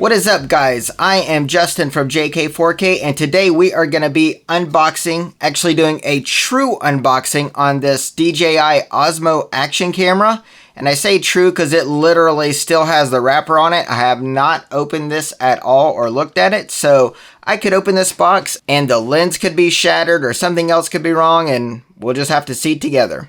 What is up, guys? I am Justin from JK4K, and today we are going to be unboxing, actually doing a true unboxing on this DJI Osmo Action camera. And I say true because it literally still has the wrapper on it. I have not opened this at all or looked at it, so I could open this box and the lens could be shattered or something else could be wrong, and we'll just have to see it together.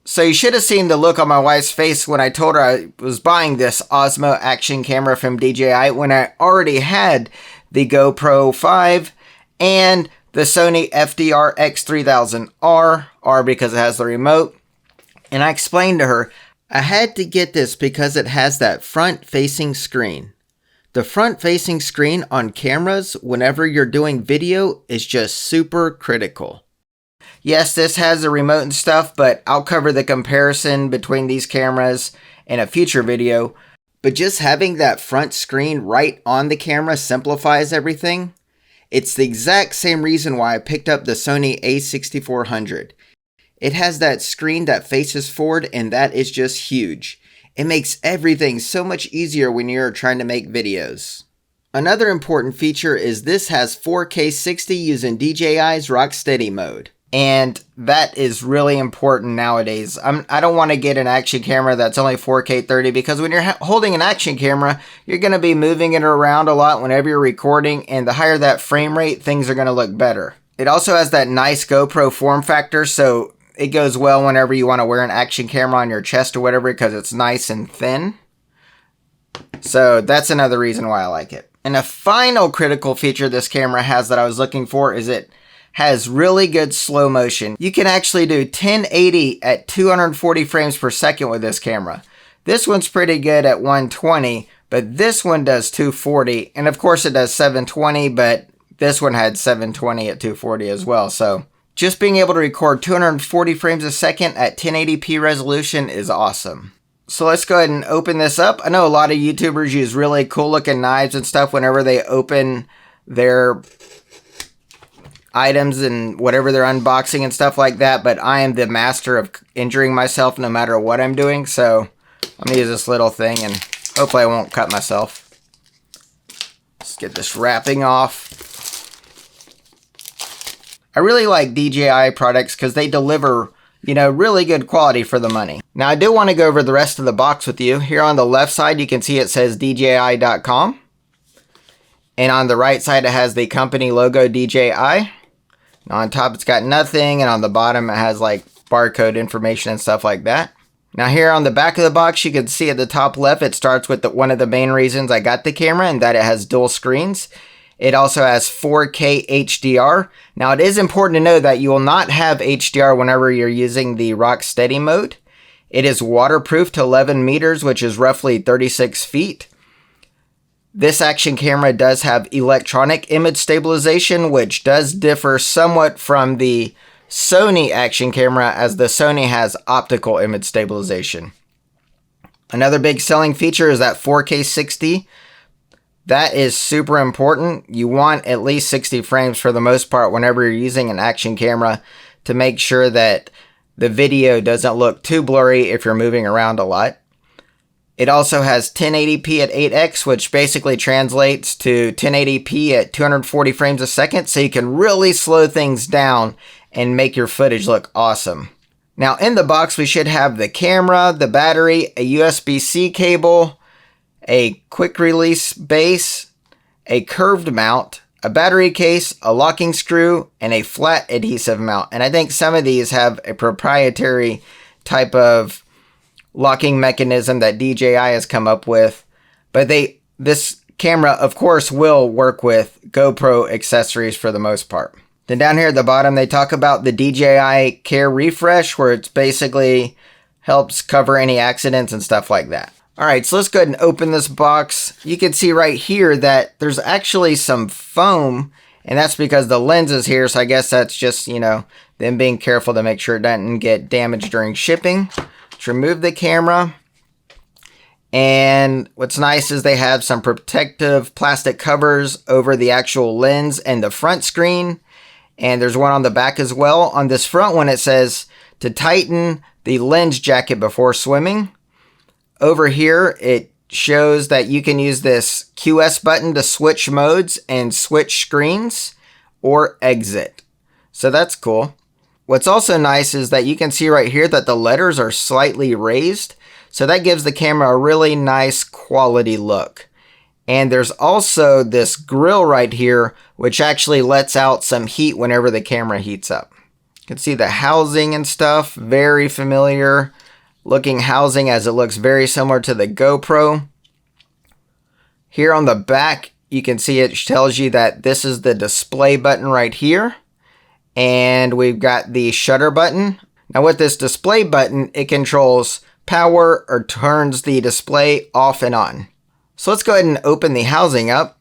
So you should have seen the look on my wife's face when I told her I was buying this Osmo Action camera from DJI when I already had the GoPro 5 and the Sony FDR X3000R, R because it has the remote. And I explained to her, I had to get this because it has that front-facing screen. The front-facing screen on cameras, whenever you're doing video, is just super critical. Yes, this has a remote and stuff, but I'll cover the comparison between these cameras in a future video. But just having that front screen right on the camera simplifies everything. It's the exact same reason why I picked up the Sony a6400. It has that screen that faces forward, and that is just huge. It makes everything so much easier when you're trying to make videos. Another important feature is this has 4K 60 using DJI's Rocksteady mode. And that is really important nowadays. I don't want to get an action camera that's only 4K 30 because when you're holding an action camera, you're going to be moving it around a lot whenever you're recording, and the higher that frame rate, things are going to look better. It also has that nice GoPro form factor, so it goes well whenever you want to wear an action camera on your chest or whatever because it's nice and thin. So that's another reason why I like it. And a final critical feature this camera has that I was looking for is it has really good slow motion. You can actually do 1080 at 240 frames per second with this camera. This one's pretty good at 120, but this one does 240, and of course it does 720, but this one had 720 at 240 as well. So just being able to record 240 frames a second at 1080p resolution is awesome. So let's go ahead and open this up. I know a lot of YouTubers use really cool looking knives and stuff whenever they open their items and whatever they're unboxing and stuff like that, but I am the master of injuring myself no matter what I'm doing, so I'm gonna use this little thing and hopefully I won't cut myself. Let's get this wrapping off. I really like DJI products because they deliver, really good quality for the money. Now I do want to go over the rest of the box with you. Here on the left side you can see it says DJI.com, and on the right side it has the company logo DJI. Now on top it's got nothing, and on the bottom it has like barcode information and stuff like that. Now here on the back of the box you can see at the top left it starts with one of the main reasons I got the camera, and that it has dual screens. It also has 4K HDR. Now it is important to know that you will not have HDR whenever you're using the Rocksteady mode. It is waterproof to 11 meters, which is roughly 36 feet. This action camera does have electronic image stabilization, which does differ somewhat from the Sony action camera, as the Sony has optical image stabilization. Another big selling feature is that 4K 60. That is super important. You want at least 60 frames for the most part whenever you're using an action camera to make sure that the video doesn't look too blurry if you're moving around a lot. It also has 1080p at 8x, which basically translates to 1080p at 240 frames a second, so you can really slow things down and make your footage look awesome. Now in the box we should have the camera, the battery, a USB-C cable, a quick release base, a curved mount, a battery case, a locking screw, and a flat adhesive mount. And I think some of these have a proprietary type of locking mechanism that DJI has come up with, but this camera of course will work with GoPro accessories for the most part. Then down here at the bottom they talk about the DJI Care Refresh, where it's basically helps cover any accidents and stuff like that. Alright, so let's go ahead and open this box. You can see right here that there's actually some foam, and that's because the lens is here, so I guess that's just, them being careful to make sure it doesn't get damaged during shipping. Let's remove the camera. And what's nice is they have some protective plastic covers over the actual lens and the front screen. And there's one on the back as well. On this front one it says to tighten the lens jacket before swimming. Over here it shows that you can use this QS button to switch modes and switch screens or exit. So that's cool. What's also nice is that you can see right here that the letters are slightly raised. So that gives the camera a really nice quality look. And there's also this grill right here, which actually lets out some heat whenever the camera heats up. You can see the housing and stuff, very familiar looking housing, as it looks very similar to the GoPro. Here on the back, you can see it tells you that this is the display button right here. And we've got the shutter button. Now with this display button, it controls power or turns the display off and on. So let's go ahead and open the housing up.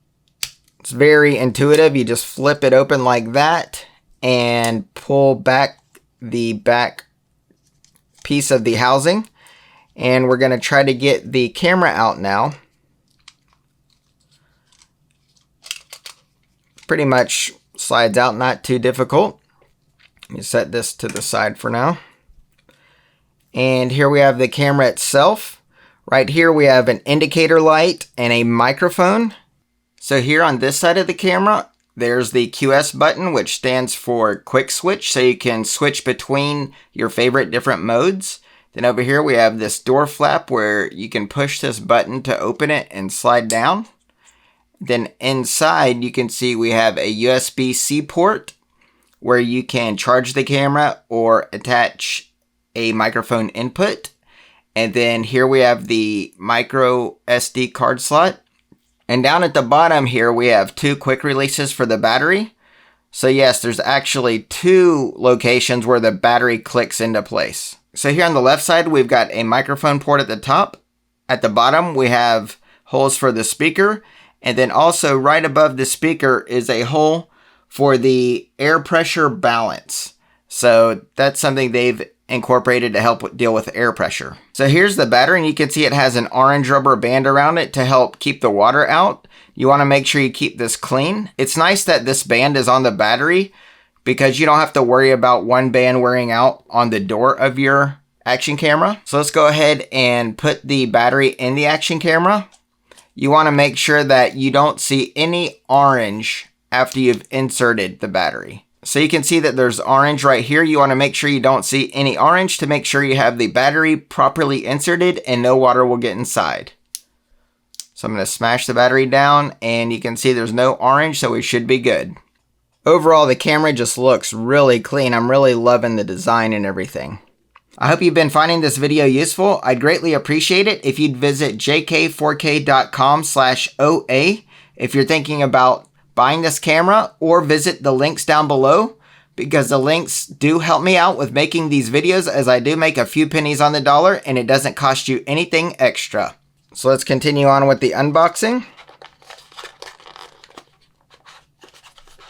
It's very intuitive. You just flip it open like that and pull back the back piece of the housing. And we're going to try to get the camera out now. Pretty much slides out, not too difficult. Let me set this to the side for now. And here we have the camera itself. Right here we have an indicator light and a microphone. So here on this side of the camera, there's the QS button, which stands for quick switch, so you can switch between your favorite different modes. Then over here we have this door flap where you can push this button to open it and slide down. Then inside you can see we have a USB-C port where you can charge the camera or attach a microphone input. And then here we have the micro SD card slot. And down at the bottom here, we have two quick releases for the battery. So yes, there's actually two locations where the battery clicks into place. So here on the left side, we've got a microphone port at the top. At the bottom, we have holes for the speaker. And then also right above the speaker is a hole for the air pressure balance. So that's something they've incorporated to help deal with air pressure. So here's the battery, and you can see it has an orange rubber band around it to help keep the water out. You want to make sure you keep this clean. It's nice that this band is on the battery because you don't have to worry about one band wearing out on the door of your action camera. So let's go ahead and put the battery in the action camera. You want to make sure that you don't see any orange after you've inserted the battery. So you can see that there's orange right here. You want to make sure you don't see any orange to make sure you have the battery properly inserted and no water will get inside. So I'm going to smash the battery down and you can see there's no orange, so we should be good. Overall, the camera just looks really clean. I'm really loving the design and everything. I hope you've been finding this video useful. I'd greatly appreciate it if you'd visit jk4k.com/OA if you're thinking about buying this camera, or visit the links down below because the links do help me out with making these videos, as I do make a few pennies on the dollar and it doesn't cost you anything extra. So let's continue on with the unboxing.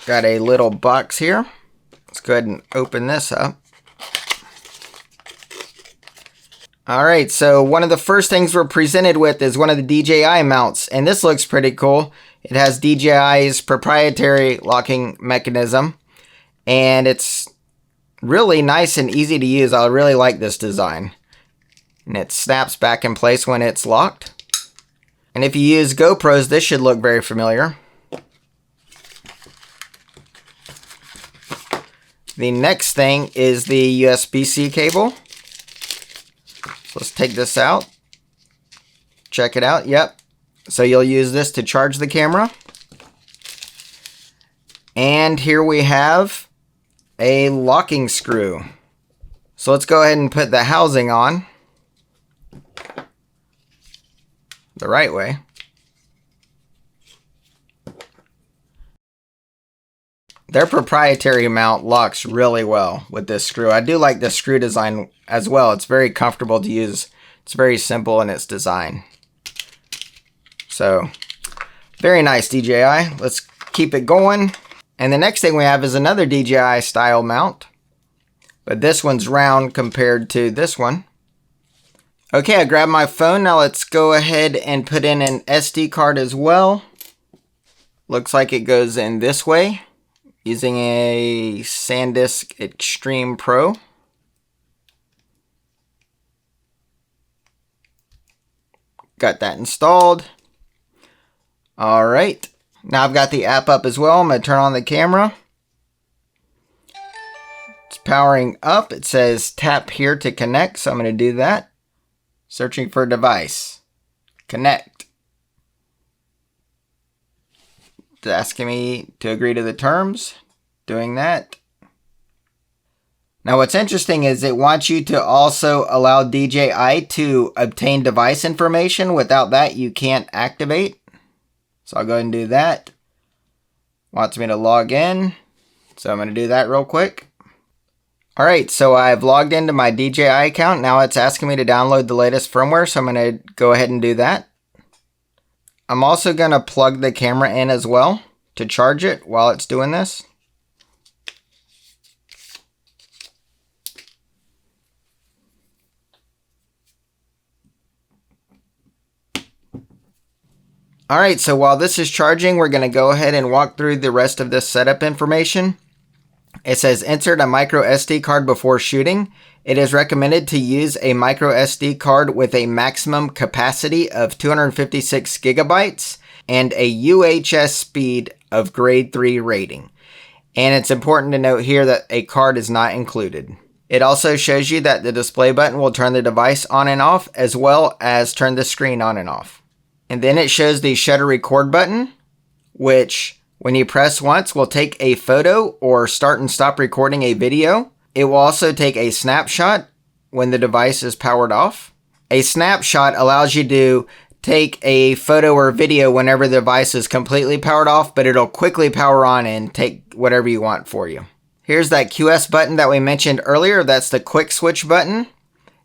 Got a little box here. Let's go ahead and open this up. Alright, so one of the first things we're presented with is one of the DJI mounts, and this looks pretty cool. It has DJI's proprietary locking mechanism, and it's really nice and easy to use. I really like this design. And it snaps back in place when it's locked. And if you use GoPros, this should look very familiar. The next thing is the USB-C cable. So let's take this out. Check it out. Yep. So you'll use this to charge the camera. And here we have a locking screw. So let's go ahead and put the housing on the right way. Their proprietary mount locks really well with this screw. I do like the screw design as well. It's very comfortable to use. It's very simple in its design. So, very nice, DJI. Let's keep it going. And the next thing we have is another DJI style mount. But this one's round compared to this one. Okay, I grabbed my phone. Now let's go ahead and put in an SD card as well. Looks like it goes in this way, using a SanDisk Extreme Pro. got that installed. All right, now I've got the app up as well. I'm going to turn on the camera. It's powering up. It says tap here to connect, so I'm going to do that. Searching for device. Connect. It's asking me to agree to the terms. Doing that. Now what's interesting is it wants you to also allow DJI to obtain device information. Without that, you can't activate. So I'll go ahead and do that. Wants me to log in. So I'm going to do that real quick. All right, so I've logged into my DJI account. Now it's asking me to download the latest firmware, so I'm going to go ahead and do that. I'm also going to plug the camera in as well to charge it while it's doing this. All right, so while this is charging, we're going to go ahead and walk through the rest of this setup information. It says insert a micro SD card before shooting. It is recommended to use a micro SD card with a maximum capacity of 256 gigabytes and a UHS speed of grade 3 rating. And it's important to note here that a card is not included. It also shows you that the display button will turn the device on and off, as well as turn the screen on and off. And then it shows the shutter record button, which when you press once will take a photo or start and stop recording a video. It will also take a snapshot when the device is powered off. A snapshot allows you to take a photo or video whenever the device is completely powered off, but it'll quickly power on and take whatever you want for you. Here's that QS button that we mentioned earlier. That's the quick switch button.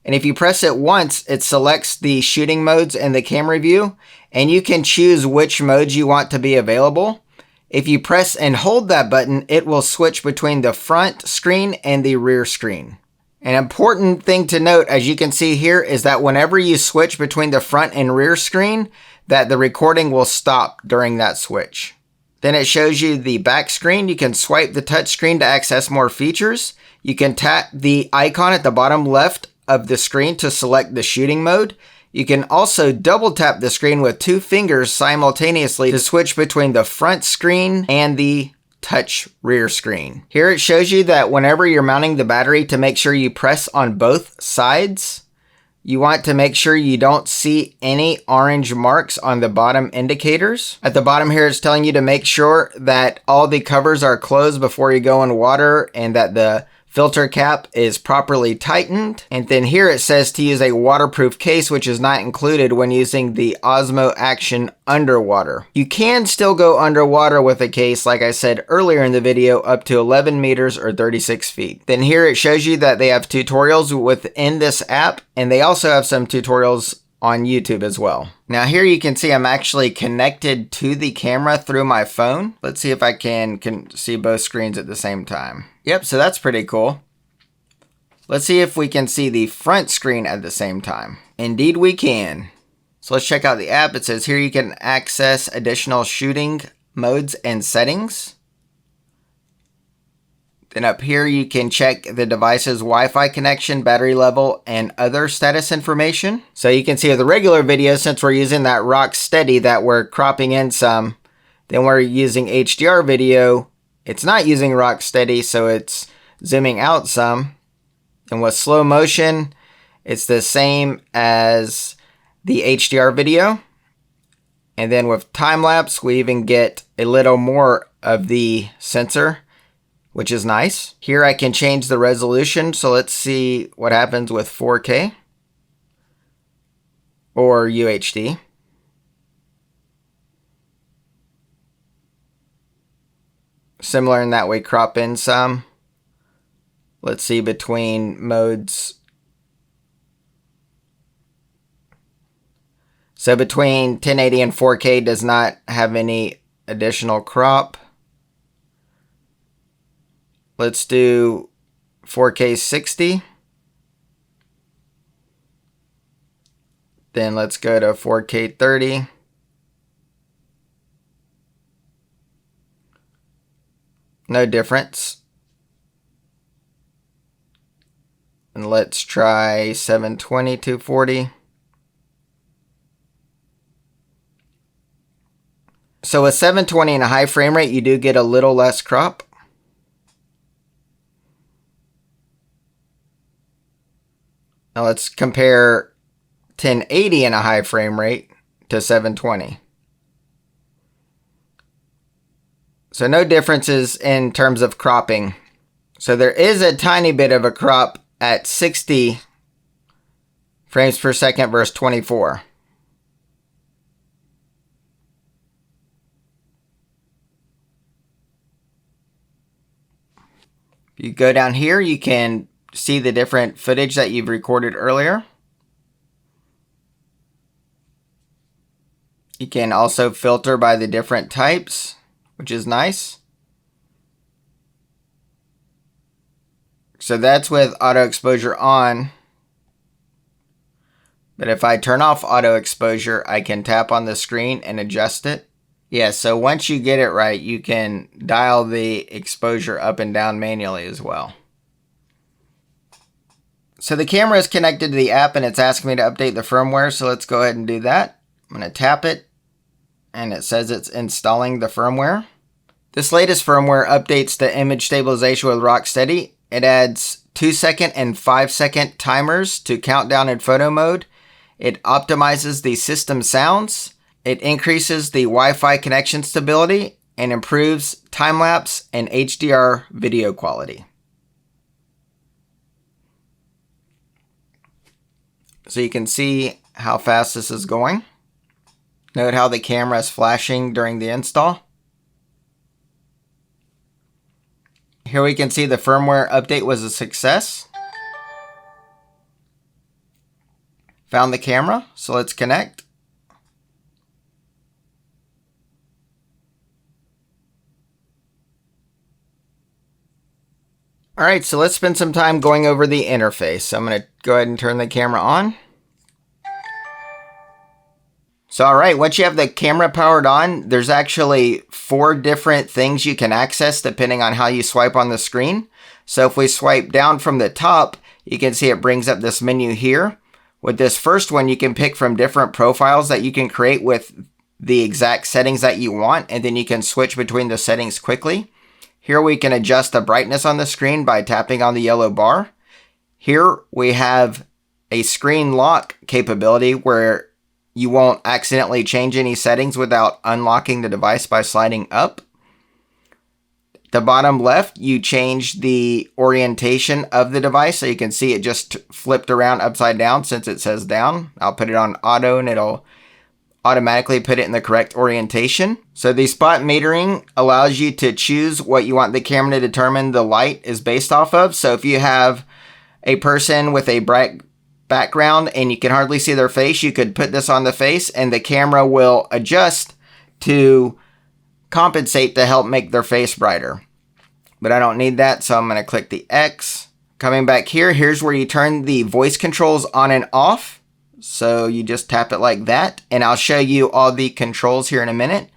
And if you press it once, it selects the shooting modes in the camera view, and you can choose which modes you want to be available. If you press and hold that button, it will switch between the front screen and the rear screen. An important thing to note, as you can see here, is that whenever you switch between the front and rear screen, that the recording will stop during that switch. Then it shows you the back screen. You can swipe the touch screen to access more features. You can tap the icon at the bottom left of the screen to select the shooting mode. You can also double tap the screen with 2 fingers simultaneously to switch between the front screen and the touch rear screen. Here it shows you that whenever you're mounting the battery, to make sure you press on both sides. You want to make sure you don't see any orange marks on the bottom indicators. At the bottom here, it's telling you to make sure that all the covers are closed before you go in water and that the filter cap is properly tightened. And then here it says to use a waterproof case, which is not included when using the Osmo Action underwater. You can still go underwater with a case, like I said earlier in the video, up to 11 meters or 36 feet. Then here it shows you that they have tutorials within this app, and they also have some tutorials on YouTube as well. Now here you can see I'm actually connected to the camera through my phone. Let's see if I can see both screens at the same time. Yep, so that's pretty cool. Let's see if we can see the front screen at the same time. Indeed we can. So let's check out the app. It says here you can access additional shooting modes and settings. Then up here you can check the device's Wi-Fi connection, battery level, and other status information. So you can see with the regular video, since we're using that rock steady that we're cropping in some, then we're using HDR video. It's not using rock steady, so it's zooming out some. And with slow motion, it's the same as the HDR video. And then with time-lapse, we even get a little more of the sensor, which is nice. Here I can change the resolution, so let's see what happens with 4K or UHD. Similar in that we crop in some. Let's see between modes. So between 1080 and 4K does not have any additional crop. Let's do 4K 60. Then let's go to 4K 30. No difference. And let's try 720 240. So with 720 and a high frame rate, you do get a little less crop. Now let's compare 1080 and a high frame rate to 720. So no differences in terms of cropping. So there is a tiny bit of a crop at 60 frames per second versus 24. If you go down here, you can see the different footage that you've recorded earlier. You can also filter by the different types, which is nice. So that's with auto exposure on. But if I turn off auto exposure, I can tap on the screen and adjust it. Yeah, so once you get it right, you can dial the exposure up and down manually as well. So the camera is connected to the app and it's asking me to update the firmware, so let's go ahead and do that. I'm going to tap it and it says it's installing the firmware. This latest firmware updates the image stabilization with Rocksteady. It adds 2-second and 5-second timers to countdown in photo mode. It optimizes the system sounds. It increases the Wi-Fi connection stability and improves time-lapse and HDR video quality. So you can see how fast this is going. Note how the camera is flashing during the install. Here we can see the firmware update was a success. Found the camera, so let's connect. Alright, so let's spend some time going over the interface. So I'm going to go ahead and turn the camera on. So alright, once you have the camera powered on, there's actually 4 different things you can access depending on how you swipe on the screen. So if we swipe down from the top, you can see it brings up this menu here. With this first one, you can pick from different profiles that you can create with the exact settings that you want, and then you can switch between the settings quickly. Here we can adjust the brightness on the screen by tapping on the yellow bar. Here we have a screen lock capability where you won't accidentally change any settings without unlocking the device by sliding up. The bottom left, you change the orientation of the device, so you can see it just flipped around upside down since it says down. I'll put it on auto and it'll automatically put it in the correct orientation. So the spot metering allows you to choose what you want the camera to determine the light is based off of. So if you have a person with a bright background and you can hardly see their face, you could put this on the face and the camera will adjust to compensate to help make their face brighter. But I don't need that, so I'm going to click the X. Coming back here, here's where you turn the voice controls on and off. So you just tap it like that, and I'll show you all the controls here in a minute.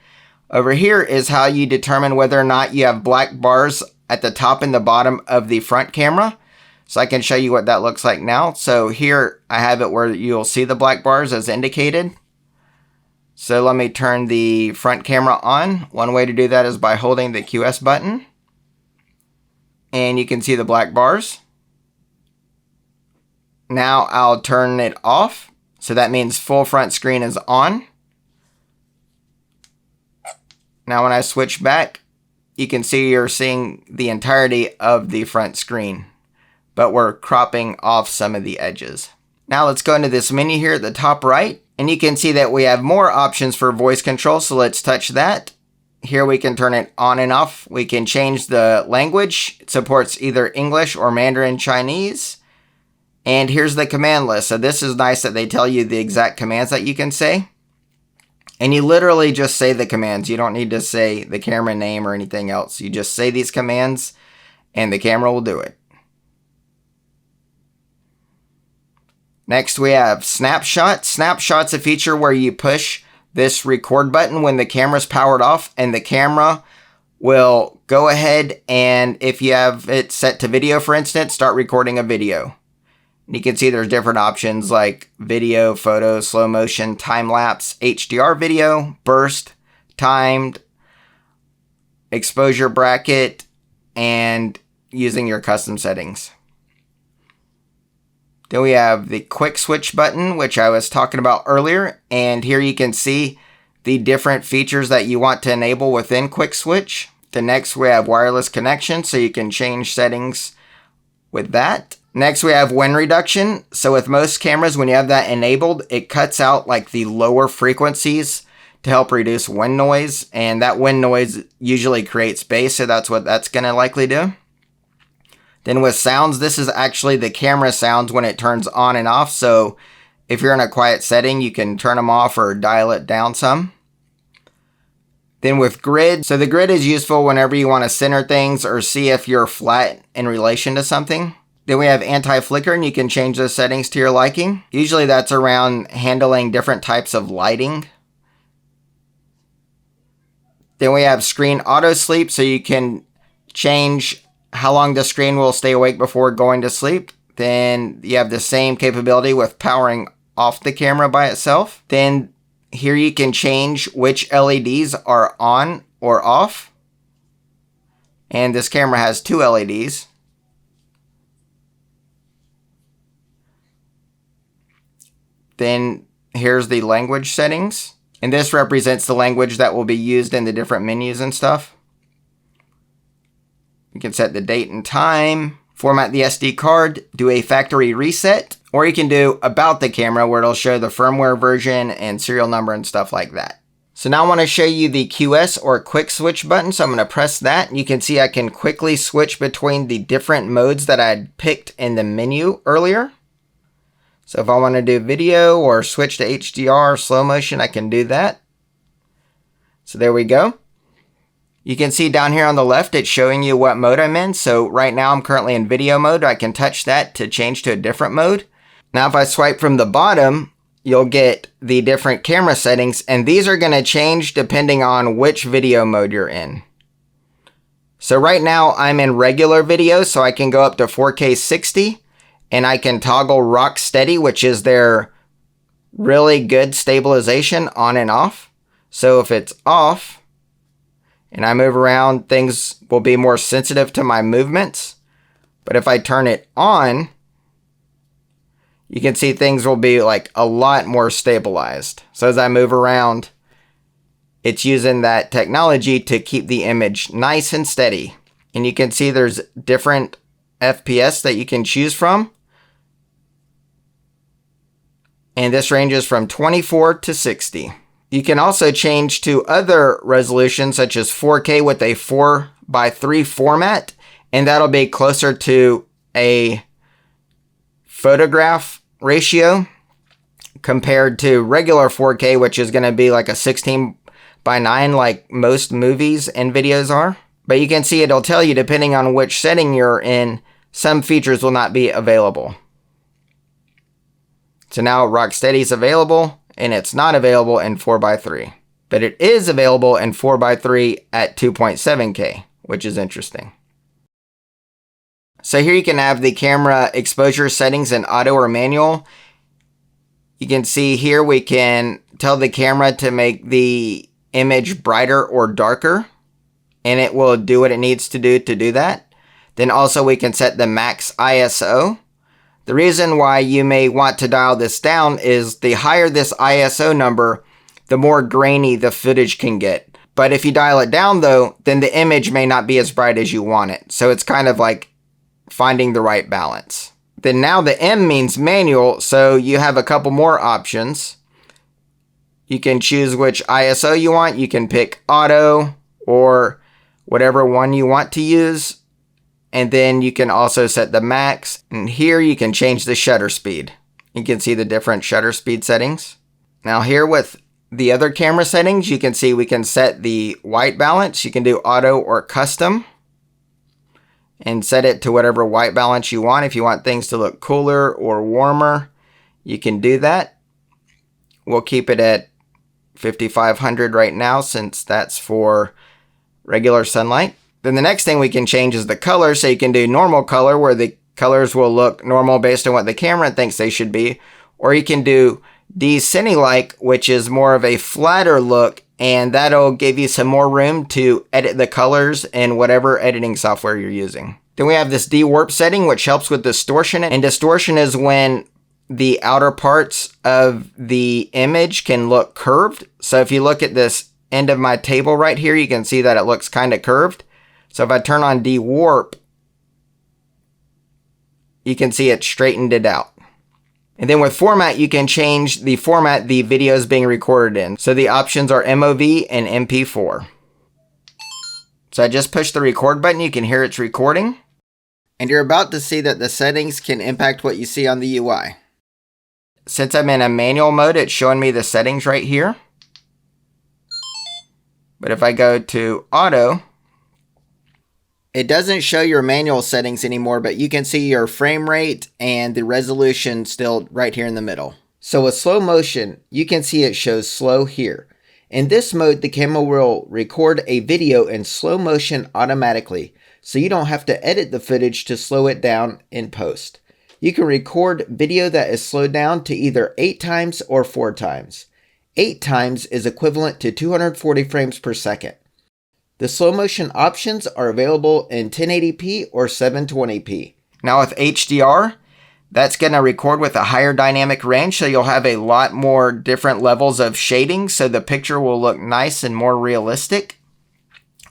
Over here is how you determine whether or not you have black bars at the top and the bottom of the front camera. So I can show you what that looks like now. So here I have it where you'll see the black bars as indicated. So let me turn the front camera on. One way to do that is by holding the QS button. And you can see the black bars. Now I'll turn it off. So that means full front screen is on. Now when I switch back, you can see you're seeing the entirety of the front screen, but we're cropping off some of the edges. Now let's go into this menu here at the top right, and you can see that we have more options for voice control, so let's touch that. Here we can turn it on and off. We can change the language. It supports either English or Mandarin Chinese. And here's the command list. So this is nice that they tell you the exact commands that you can say. And you literally just say the commands. You don't need to say the camera name or anything else. You just say these commands and the camera will do it. Next we have Snapshot. Snapshot's a feature where you push this record button when the camera's powered off, and the camera will go ahead and, if you have it set to video for instance, start recording a video. And you can see there's different options like video, photo, slow motion, time-lapse, HDR video, burst, timed, exposure bracket, and using your custom settings. Then we have the quick switch button, which I was talking about earlier. And here you can see the different features that you want to enable within quick switch. The next we have wireless connection, so you can change settings with that. Next we have wind reduction. So with most cameras, when you have that enabled, it cuts out like the lower frequencies to help reduce wind noise. And that wind noise usually creates bass, so that's what that's gonna likely do. Then with sounds, this is actually the camera sounds when it turns on and off. So if you're in a quiet setting, you can turn them off or dial it down some. Then with grid, so the grid is useful whenever you want to center things or see if you're flat in relation to something. Then we have anti-flicker, and you can change those settings to your liking. Usually that's around handling different types of lighting. Then we have screen auto sleep, so you can change how long the screen will stay awake before going to sleep. Then you have the same capability with powering off the camera by itself. Then here you can change which LEDs are on or off. And this camera has 2 LEDs. Then here's the language settings. And this represents the language that will be used in the different menus and stuff. You can set the date and time, format the SD card, do a factory reset, or you can do about the camera where it'll show the firmware version and serial number and stuff like that. So now I want to show you the QS or quick switch button. So I'm going to press that. You can see I can quickly switch between the different modes that I had picked in the menu earlier. So if I want to do video or switch to HDR or slow motion, I can do that. So there we go. You can see down here on the left, it's showing you what mode I'm in. So right now I'm currently in video mode. I can touch that to change to a different mode. Now if I swipe from the bottom, you'll get the different camera settings, and these are going to change depending on which video mode you're in. So right now I'm in regular video, so I can go up to 4K 60, and I can toggle rock steady, which is their really good stabilization, on and off. So if it's off, and I move around, things will be more sensitive to my movements. But if I turn it on, you can see things will be like a lot more stabilized. So as I move around, it's using that technology to keep the image nice and steady. And you can see there's different FPS that you can choose from. And this ranges from 24 to 60. You can also change to other resolutions such as 4K with a 4:3 format, and that'll be closer to a photograph ratio compared to regular 4K, which is going to be like a 16:9 like most movies and videos are. But you can see it'll tell you depending on which setting you're in, some features will not be available. So now Rocksteady is available, and it's not available in 4:3. But it is available in 4:3 at 2.7K, which is interesting. So here you can have the camera exposure settings in auto or manual. You can see here we can tell the camera to make the image brighter or darker, and it will do what it needs to do that. Then also we can set the max ISO. The reason why you may want to dial this down is the higher this ISO number, the more grainy the footage can get. But if you dial it down though, then the image may not be as bright as you want it. So it's kind of like finding the right balance. Then now the M means manual, so you have a couple more options. You can choose which ISO you want. You can pick auto or whatever one you want to use. And then you can also set the max. And here you can change the shutter speed. You can see the different shutter speed settings. Now here with the other camera settings, you can see we can set the white balance. You can do auto or custom and set it to whatever white balance you want. If you want things to look cooler or warmer, you can do that. We'll keep it at 5500 right now since that's for regular sunlight. Then the next thing we can change is the color. So you can do normal color where the colors will look normal based on what the camera thinks they should be. Or you can do D-Cine-like, which is more of a flatter look and that'll give you some more room to edit the colors in whatever editing software you're using. Then we have this de-warp setting, which helps with distortion, and distortion is when the outer parts of the image can look curved. So if you look at this end of my table right here, you can see that it looks kind of curved. So if I turn on de-warp, you can see it straightened it out. And then with format, you can change the format the video is being recorded in. So the options are MOV and MP4. So I just push the record button, you can hear it's recording. And you're about to see that the settings can impact what you see on the UI. Since I'm in a manual mode, it's showing me the settings right here. But if I go to auto, it doesn't show your manual settings anymore, but you can see your frame rate and the resolution still right here in the middle. So with slow motion, you can see it shows slow here. In this mode, the camera will record a video in slow motion automatically, so you don't have to edit the footage to slow it down in post. You can record video that is slowed down to either 8 times or 4 times. 8 times is equivalent to 240 frames per second. The slow motion options are available in 1080p or 720p. Now with HDR, that's going to record with a higher dynamic range, so you'll have a lot more different levels of shading, so the picture will look nice and more realistic.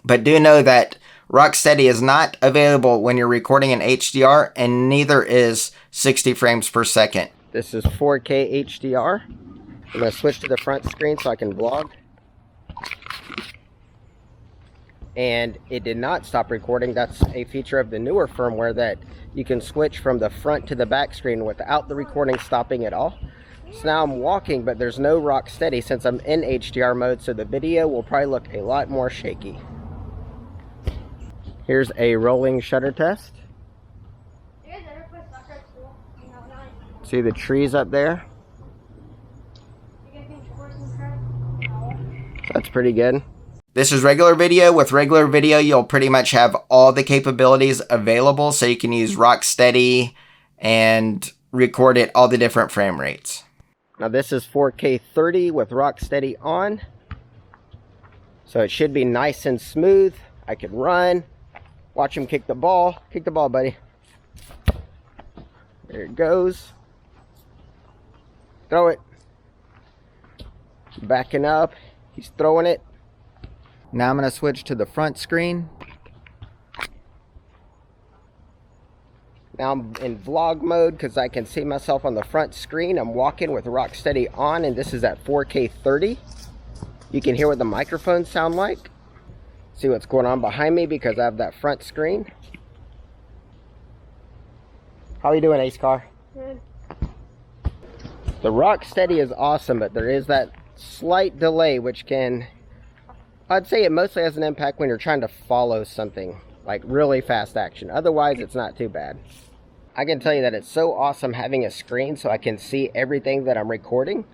But do know that Rocksteady is not available when you're recording in HDR, and neither is 60 frames per second. This is 4K HDR. I'm going to switch to the front screen so I can vlog. And it did not stop recording. That's a feature of the newer firmware, that you can switch from the front to the back screen without the recording stopping at all. So now I'm walking, but there's no Rocksteady since I'm in HDR mode, so the video will probably look a lot more shaky. Here's a rolling shutter test. See the trees up there? That's pretty good. This is regular video. With regular video, you'll pretty much have all the capabilities available, so you can use Rocksteady and record at all the different frame rates. Now this is 4K 30 with Rocksteady on. So it should be nice and smooth. I can run. Watch him kick the ball. Kick the ball, buddy. There it goes. Throw it. Backing up. He's throwing it. Now I'm going to switch to the front screen. Now I'm in vlog mode because I can see myself on the front screen. I'm walking with Rocksteady on, and this is at 4K 30. You can hear what the microphones sound like. See what's going on behind me because I have that front screen. How are you doing, Ace Car? Good. The Rocksteady is awesome, but there is that slight delay, which can, I'd say it mostly has an impact when you're trying to follow something, like really fast action. Otherwise, it's not too bad. I can tell you that it's so awesome having a screen so I can see everything that I'm recording.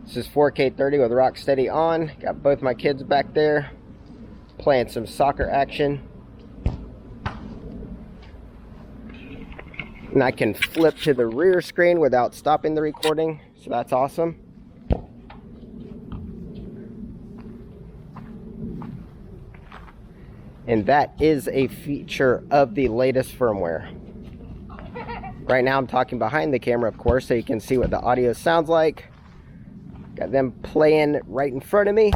This is 4K 30 with Rocksteady on. Got both my kids back there playing some soccer action. And I can flip to the rear screen without stopping the recording, so that's awesome. And that is a feature of the latest firmware. Right now I'm talking behind the camera, of course, so you can see what the audio sounds like. Got them playing right in front of me.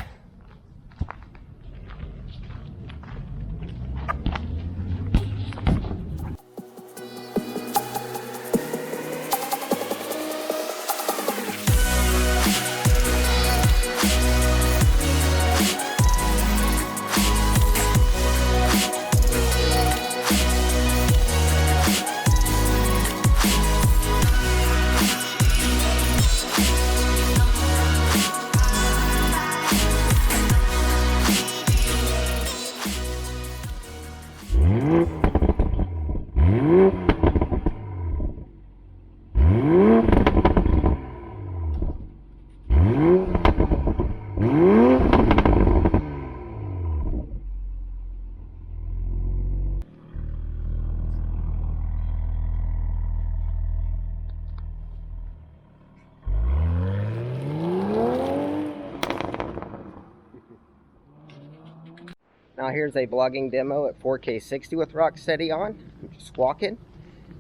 Now here's a vlogging demo at 4K 60 with Rocksteady on. I'm just walking.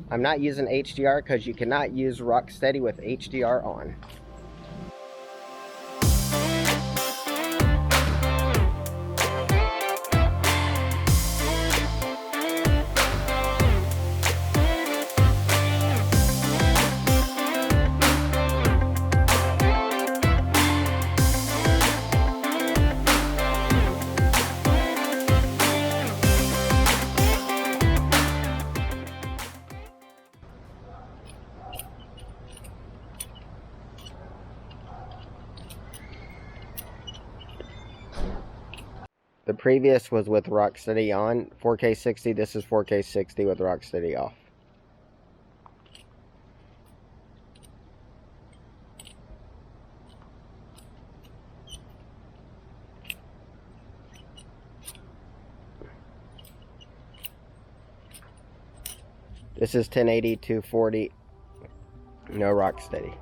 I'm not using HDR because you cannot use Rocksteady with HDR on. The previous was with Rocksteady on, 4K 60. This is 4K 60 with Rocksteady off. This is 1080, 240, no Rocksteady.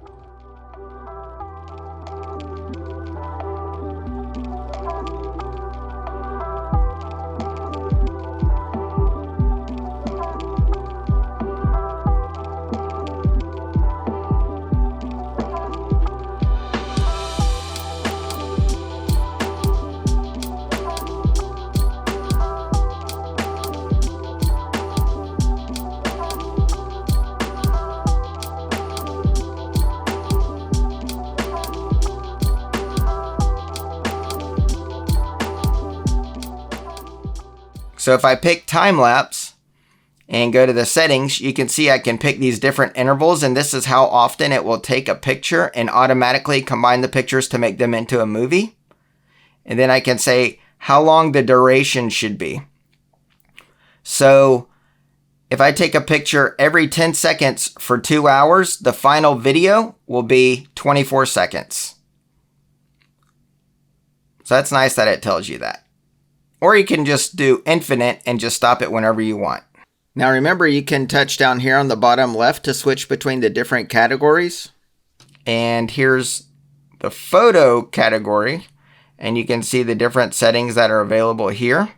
So if I pick time-lapse and go to the settings, you can see I can pick these different intervals, and this is how often it will take a picture and automatically combine the pictures to make them into a movie. And then I can say how long the duration should be. So if I take a picture every 10 seconds for 2 hours, the final video will be 24 seconds. So that's nice that it tells you that. Or you can just do infinite and just stop it whenever you want. Now remember, you can touch down here on the bottom left to switch between the different categories. And here's the photo category. And you can see the different settings that are available here.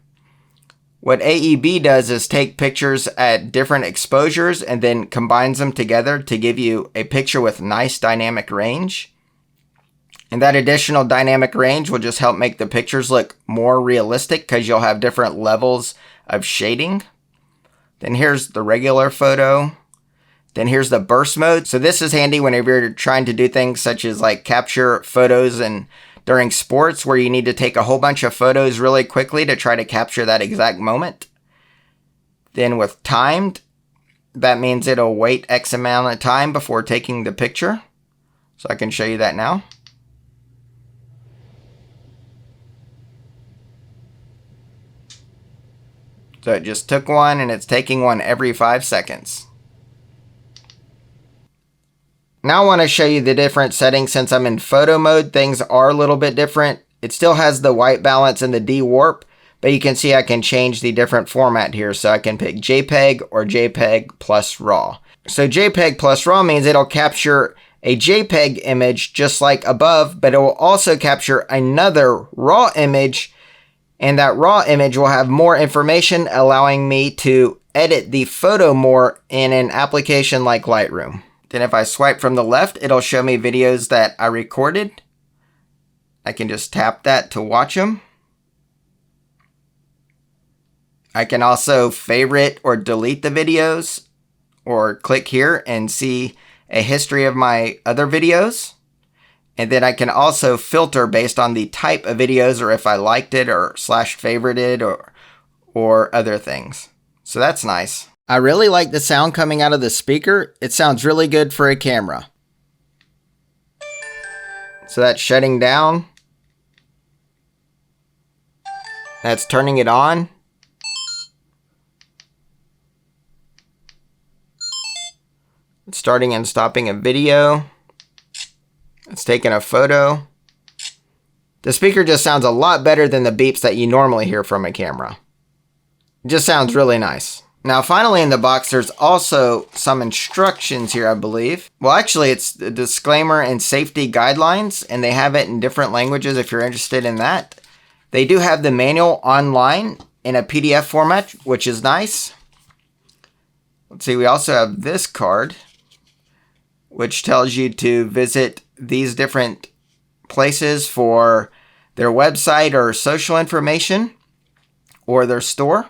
What AEB does is take pictures at different exposures and then combines them together to give you a picture with nice dynamic range. And that additional dynamic range will just help make the pictures look more realistic because you'll have different levels of shading. Then here's the regular photo. Then here's the burst mode. So this is handy whenever you're trying to do things such as like capture photos and during sports where you need to take a whole bunch of photos really quickly to try to capture that exact moment. Then with timed, that means it'll wait X amount of time before taking the picture. So I can show you that now. So it just took one and it's taking one every 5 seconds. Now I want to show you the different settings. Since I'm in photo mode, things are a little bit different. It still has the white balance and the de-warp, but you can see I can change the different format here. So I can pick JPEG or JPEG plus RAW. So JPEG plus RAW means it'll capture a JPEG image just like above, but it will also capture another RAW image. And that RAW image will have more information, allowing me to edit the photo more in an application like Lightroom. Then if I swipe from the left, it'll show me videos that I recorded. I can just tap that to watch them. I can also favorite or delete the videos, or click here and see a history of my other videos. And then I can also filter based on the type of videos or if I liked it or /favorited or other things. So that's nice. I really like the sound coming out of the speaker. It sounds really good for a camera. So that's shutting down. That's turning it on. It's starting and stopping a video. It's taking a photo. The speaker just sounds a lot better than the beeps that you normally hear from a camera. It just sounds really nice. Now finally in the box, there's also some instructions here, I believe. Well, actually it's the disclaimer and safety guidelines, and they have it in different languages if you're interested in that. They do have the manual online in a PDF format, which is nice. Let's see, we also have this card, which tells you to visit these different places for their website or social information or their store.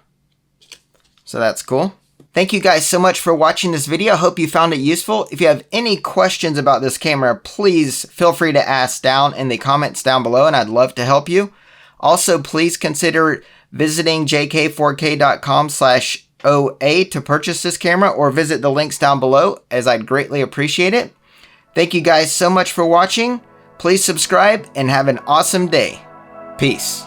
So that's cool. Thank you guys so much for watching this video. I hope you found it useful. If you have any questions about this camera, please feel free to ask down in the comments down below, and I'd love to help you. Also, please consider visiting jk4k.com/OA to purchase this camera, or visit the links down below, as I'd greatly appreciate it. Thank you guys so much for watching. Please subscribe and have an awesome day. Peace.